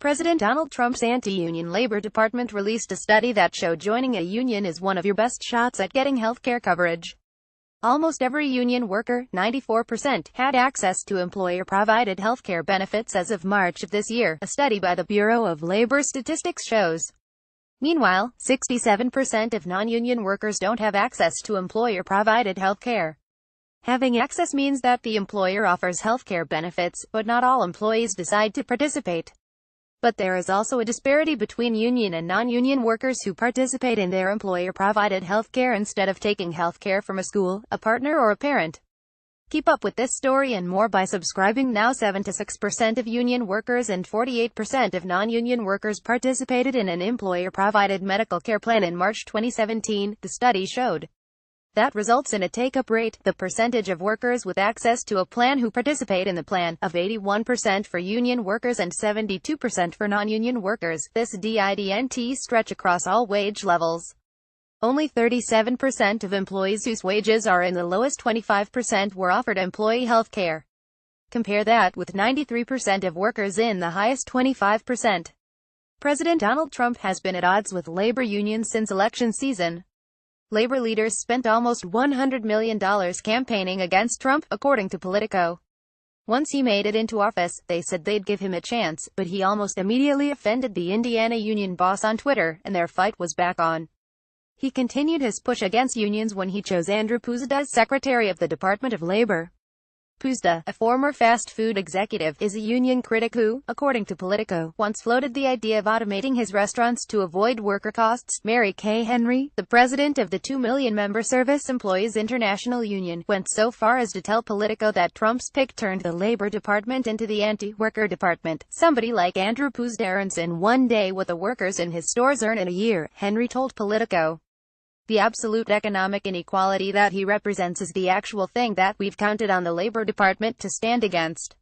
President Donald Trump's anti-union Labor Department released a study that showed joining a union is one of your best shots at getting health care coverage. Almost every union worker, 94%, had access to employer-provided health care benefits as of March of this year, a study by the Bureau of Labor Statistics shows. Meanwhile, 67% of non-union workers don't have access to employer-provided health care. Having access means that the employer offers health care benefits, but not all employees decide to participate. But there is also a disparity between union and non-union workers who participate in their employer-provided health care instead of taking health care from a school, a partner or a parent. Keep up with this story and more by subscribing now. 76% of union workers and 48% of non-union workers participated in an employer-provided medical care plan in March 2017, the study showed. That results in a take-up rate, the percentage of workers with access to a plan who participate in the plan, of 81% for union workers and 72% for non-union workers. This didn't stretch across all wage levels. Only 37% of employees whose wages are in the lowest 25% were offered employee health care. Compare that with 93% of workers in the highest 25%. President Donald Trump has been at odds with labor unions since election season. Labor leaders spent almost $100 million campaigning against Trump, according to Politico. Once he made it into office, they said they'd give him a chance, but he almost immediately offended the Indiana union boss on Twitter, and their fight was back on. He continued his push against unions when he chose Andrew Puzda as Secretary of the Department of Labor. Puzda, a former fast food executive, is a union critic who, according to Politico, once floated the idea of automating his restaurants to avoid worker costs. Mary Kay Henry, the president of the 2 million-member Service Employees International Union, went so far as to tell Politico that Trump's pick turned the Labor Department into the anti-worker department. Somebody like Andrew Puzda earns in one day what the workers in his stores earn in a year, Henry told Politico. The absolute economic inequality that he represents is the actual thing that we've counted on the Labor Department to stand against.